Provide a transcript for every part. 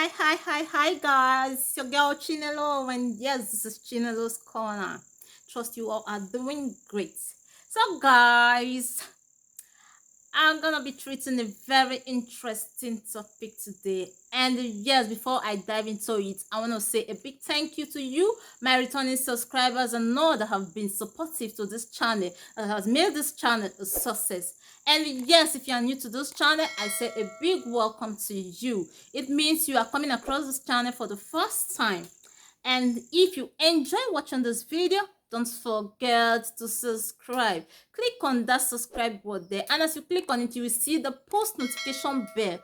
Hi, guys. Your girl Chinelo, and yes, this is Chinelo's Corner. Trust you all are doing great. So, guys, I'm gonna be treating a very interesting topic today. And yes, before I dive into it, I want to say a big thank you to you, my returning subscribers, and all that have been supportive to this channel, that has made this channel a success. And yes, if you are new to this channel, I say a big welcome to you. It means you are coming across this channel for the first time. And if you enjoy watching this video, don't forget to subscribe. Click on that subscribe button there, and as you click on it, you will see the post notification bell.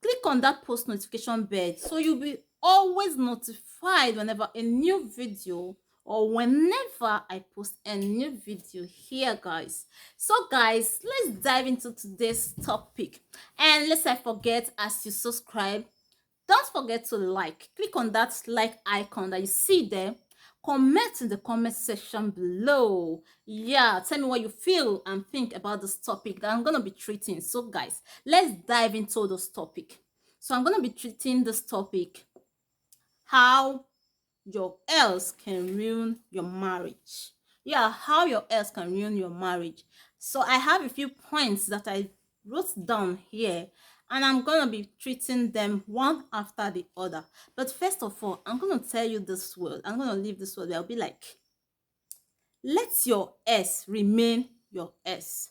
Click on that post notification bell so you'll be always notified whenever a new video or whenever I post a new video here, guys. So guys, let's dive into today's topic. And lest I forget, as you subscribe, don't forget to like. Click on that like icon that you see there. Comment in the comment section below. Yeah, tell me what you feel and think about this topic that I'm going to be treating. So guys, let's dive into this topic. So I'm going to be treating this topic, how your else can ruin your marriage. Yeah, how your else can ruin your marriage. So I have a few points that I wrote down here, and I'm gonna be treating them one after the other. But first of all, I'm gonna tell you this word. I'm gonna leave this word. I'll be like, let your S remain your S.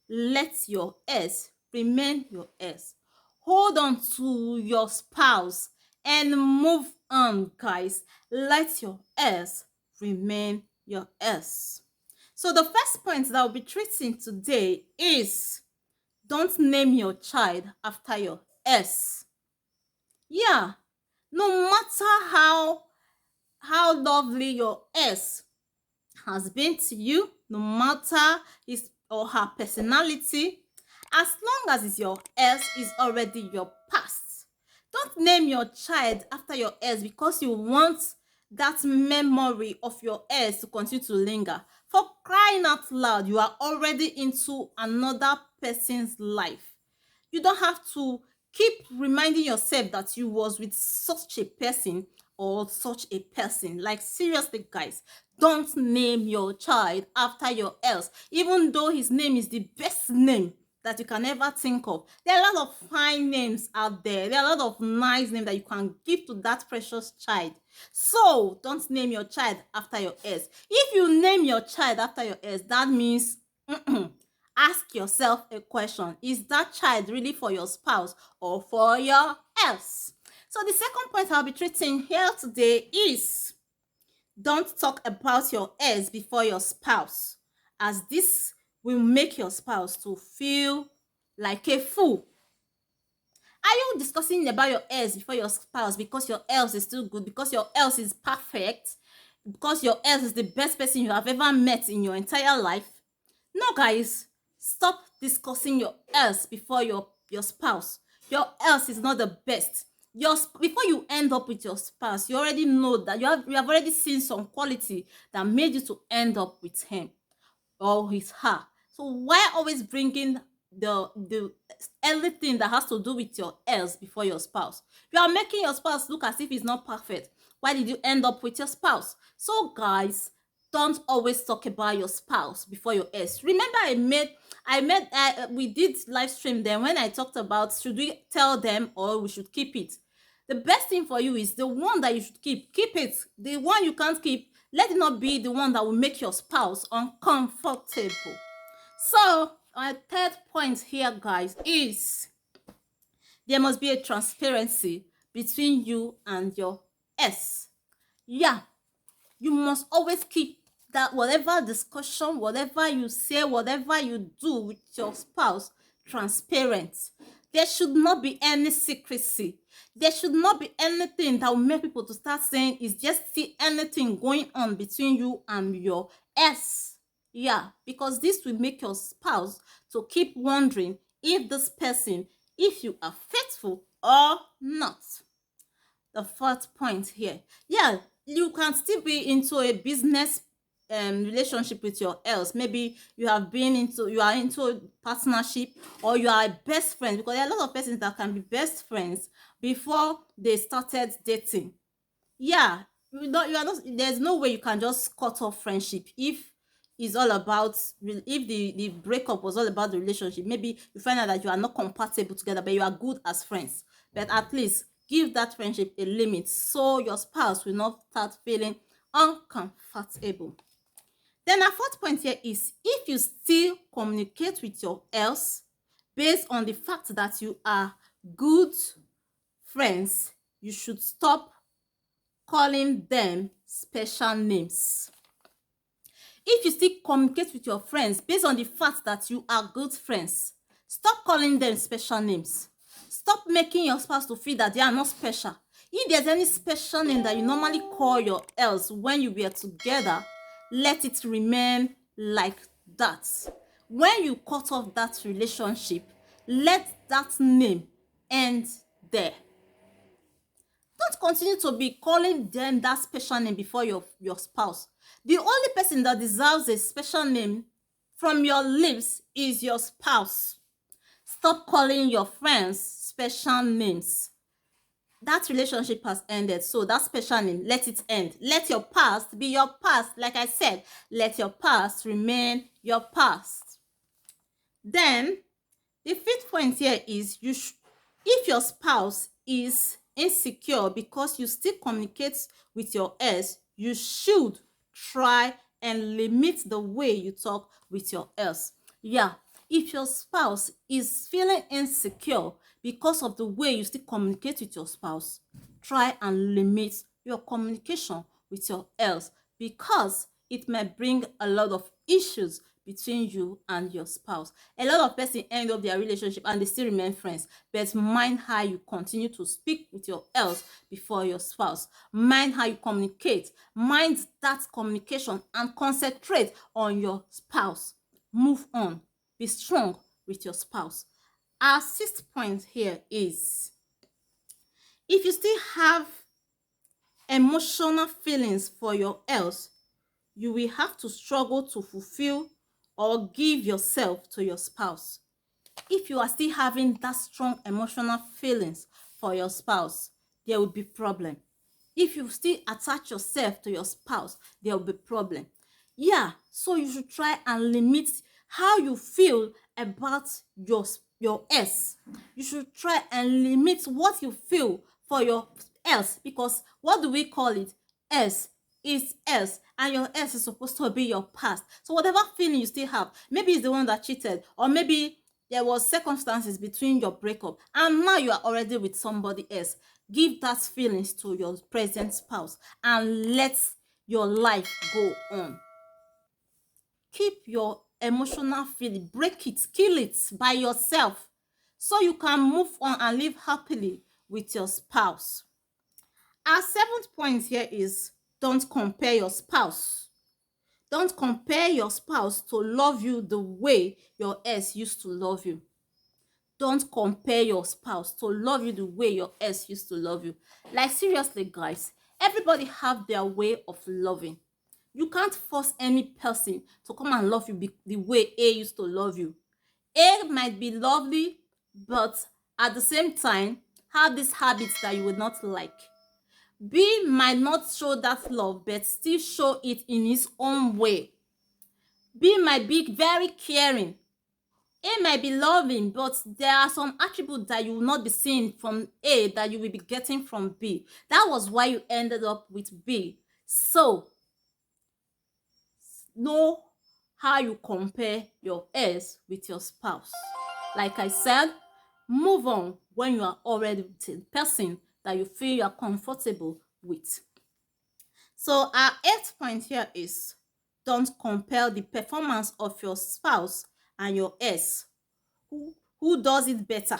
Let your S remain your S. Hold on to your spouse and move on, guys. Let your S remain your S. So the first point that I'll be treating today is, don't name your child after your S. Yeah, no matter how lovely your S has been to you, no matter his or her personality, as long as it's your ex, is already your past. Don't name your child after your ex because you want that memory of your ex to continue to linger. For crying out loud, you are already into another person's life. You don't have to keep reminding yourself that you was with such a person or such a person. Like, seriously, guys, don't name your child after your ex, even though his name is the best name that you can ever think of. There are a lot of fine names out there. There are a lot of nice names that you can give to that precious child. So don't name your child after your ex. If you name your child after your ex, that means ask yourself a question. Is that child really for your spouse or for your ex? So the second point I'll be treating here today is, don't talk about your ex before your spouse, as this will make your spouse to feel like a fool. Are you discussing about your ex before your spouse because your ex is still good, because your ex is perfect, because your ex is the best person you have ever met in your entire life? No, guys, stop discussing your ex before your spouse. Your ex is not the best. Before you end up with your spouse, you already know that you have already seen some quality that made you to end up with him or with her. So why always bringing the anything that has to do with your ex before your spouse? You are making your spouse look as if he's not perfect. Why did you end up with your spouse? So guys, don't always talk about your spouse before your ex. Remember, we did live stream then when I talked about, should we tell them or we should keep it? The best thing for you is the one that you should keep. Keep it. The one you can't keep, let it not be the one that will make your spouse uncomfortable. So my third point here, guys, is there must be a transparency between you and your ex. Yeah, you must always keep that whatever discussion, whatever you say, whatever you do with your spouse, transparent. There should not be any secrecy. There should not be anything that will make people to start saying is just see anything going on between you and your ex. Yeah, because this will make your spouse to keep wondering if this person, if you are faithful or not. The fourth point here, yeah, you can still be into a business relationship with your else. Maybe you are into a partnership, or you are a best friend, because there are a lot of persons that can be best friends before they started dating. Yeah, you are not, there's no way you can just cut off friendship if it's all about if the breakup was all about the relationship. Maybe you find out that you are not compatible together, but you are good as friends. But at least give that friendship a limit, so your spouse will not start feeling uncomfortable. Then our fourth point here is, if you still communicate with your else based on the fact that you are good friends, you should stop calling them special names. If you still communicate with your friends based on the fact that you are good friends, stop calling them special names. Stop making your spouse to feel that they are not special. If there's any special name that you normally call your else when you were together, let it remain like that. When you cut off that relationship, let that name end there. Don't continue to be calling them that special name before your spouse. The only person that deserves a special name from your lips is your spouse. Stop calling your friends special names. That relationship has ended, so that special name, let it end. Let your past be your past. Like I said, let your past remain your past. Then the fifth point here is, if your spouse is insecure because you still communicate with your ex, you should try and limit the way you talk with your ex. Yeah, if your spouse is feeling insecure because of the way you still communicate with your spouse, try and limit your communication with your ex, because it may bring a lot of issues between you and your spouse. A lot of person end up their relationship and they still remain friends, but mind how you continue to speak with your else before your spouse. Mind how you communicate. Mind that communication and concentrate on your spouse. Move on. Be strong with your spouse. Our sixth point here is, if you still have emotional feelings for your else, you will have to struggle to fulfill or give yourself to your spouse. If you are still having that strong emotional feelings for your spouse, there will be problem. If you still attach yourself to your spouse, there will be problem. Yeah, so you should try and limit how you feel about your ex. You should try and limit what you feel for your ex, because what do we call it? Ex is ex, and your ex is supposed to be your past. So whatever feeling you still have, maybe it's the one that cheated, or maybe there was circumstances between your breakup and now you are already with somebody else, give that feelings to your present spouse and let your life go on. Keep your emotional feeling, break it, kill it by yourself, so you can move on and live happily with your spouse. Our seventh point here is, don't compare your spouse. Don't compare your spouse to love you the way your ex used to love you. Don't compare your spouse to love you the way your ex used to love you. Like seriously, guys, everybody have their way of loving. You can't force any person to come and love you the way A used to love you. A might be lovely, but at the same time have these habits that you would not like. B might not show that love, but still show it in his own way. B might be very caring. A might be loving, but there are some attributes that you will not be seeing from A that you will be getting from B. That was why you ended up with B. So, know how you compare your ex with your spouse. Like I said, move on when you are already with a person that you feel you are comfortable with. So our eighth point here is, don't compare the performance of your spouse and your ex. Who does it better?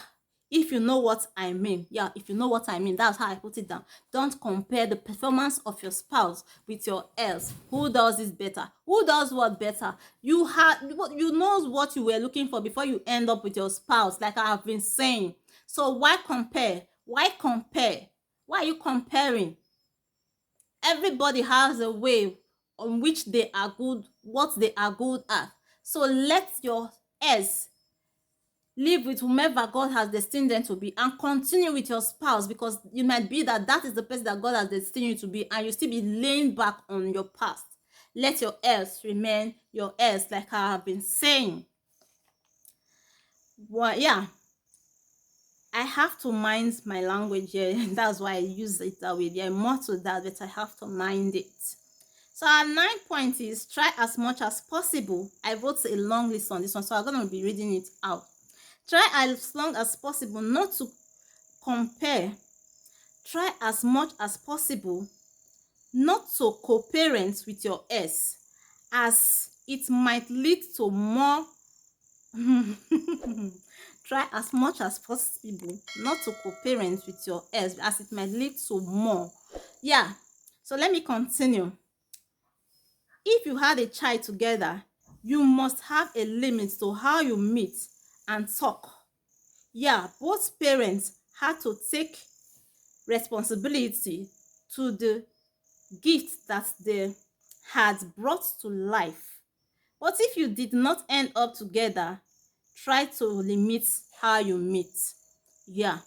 If you know what I mean. Yeah, if you know what I mean, that's how I put it down. Don't compare the performance of your spouse with your ex. Who does it better? Who does what better? You know what you were looking for before you end up with your spouse, like I have been saying. So why compare? Why compare? Why are you comparing? Everybody has a way on which they are good, what they are good at. So let your heirs live with whomever God has destined them to be, and continue with your spouse, because you might be that is the person that God has destined you to be, and you still be laying back on your past. Let your heirs remain your heirs, like I have been saying. Well, yeah, I have to mind my language here. That's why I use it that way. There are more to that, but I have to mind it. So our 9 point is try as much as possible. I wrote a long list on this one, so I'm going to be reading it out. Try as long as possible not to compare. Try as much as possible not to co-parent with your ex, as it might lead to more try as much as possible not to co-parent with your ex, as it might lead to more. Yeah, so let me continue. If you had a child together, you must have a limit to how you meet and talk. Yeah, both parents had to take responsibility to the gift that they had brought to life. But if you did not end up together, try to limit how you meet. Yeah,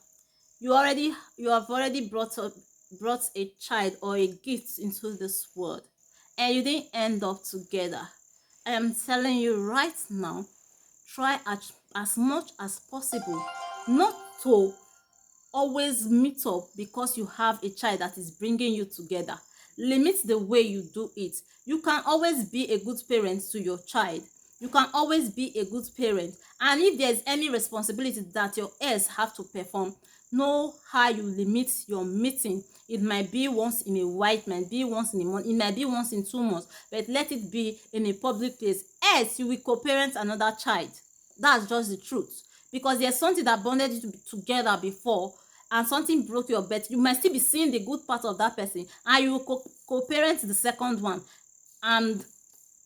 you have already brought a child or a gift into this world, and you didn't end up together. I am telling you right now, try as much as possible not to always meet up because you have a child that is bringing you together. Limit the way you do it. You can always be a good parent to your child. You can always be a good parent, and if there's any responsibility that your heirs have to perform, know how you limit your meeting. It might be once in a while, it might be once in a month, it might be once in 2 months, but let it be in a public place, else you will co-parent another child. That's just the truth, because there's something that bonded you together before, and something broke your, but you might still be seeing the good part of that person, and you will co-parent the second one, and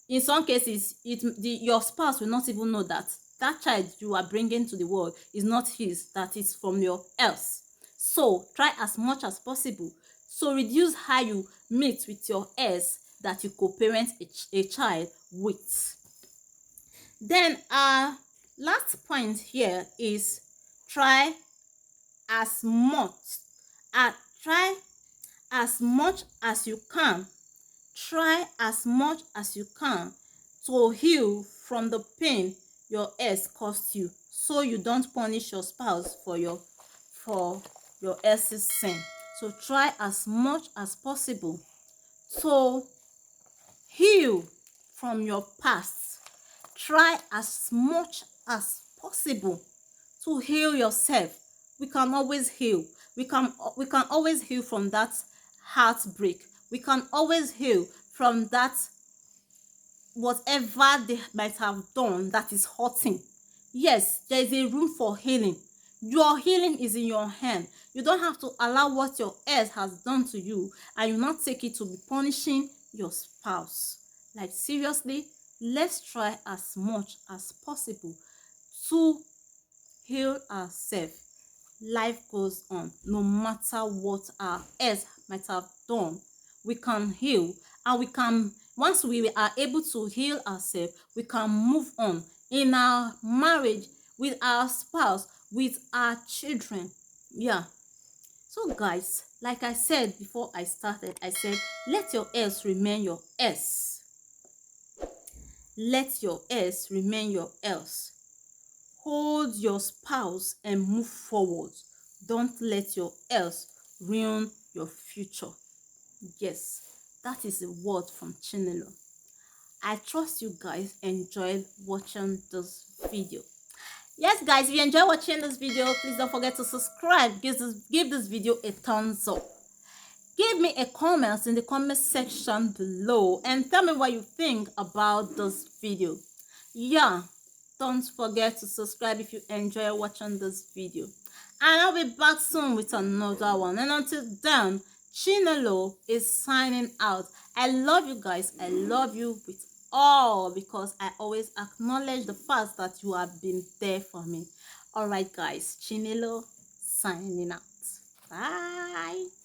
in some cases your spouse will not even know that that child you are bringing to the world is not his, that is from your else. So try as much as possible to reduce how you meet with your heirs that you co-parent a child with. Then our last point here is try as much try as much as you can try as much as you can to heal from the pain your ex caused you, so you don't punish your spouse for your ex's sin. So try as much as possible to heal from your past. Try as much as possible to heal yourself. We can always heal. We can always heal from that heartbreak. We can always heal from that whatever they might have done that is hurting. Yes, there is a room for healing. Your healing is in your hand. You don't have to allow what your ex has done to you and you not take it to be punishing your spouse. Like, seriously, let's try as much as possible to heal ourselves. Life goes on. No matter what our ex might have done, we can heal, and we can, once we are able to heal ourselves, we can move on in our marriage, with our spouse, with our children. Yeah. So guys, like I said before I started, I said let your ex remain your ex. Let your ex remain your ex. Hold your spouse and move forward. Don't let your ex ruin your future. Yes, that is a word from Chinelo. I trust you guys enjoyed watching this video. Yes guys, if you enjoy watching this video, please don't forget to subscribe. Give this video a thumbs up. Give me a comment in the comment section below and tell me what you think about this video. Yeah, don't forget to subscribe if you enjoy watching this video. And I'll be back soon with another one. And until then, Chinelo is signing out. I love you guys. I love you with all, because I always acknowledge the fact that you have been there for me. Alright guys, Chinelo signing out. Bye.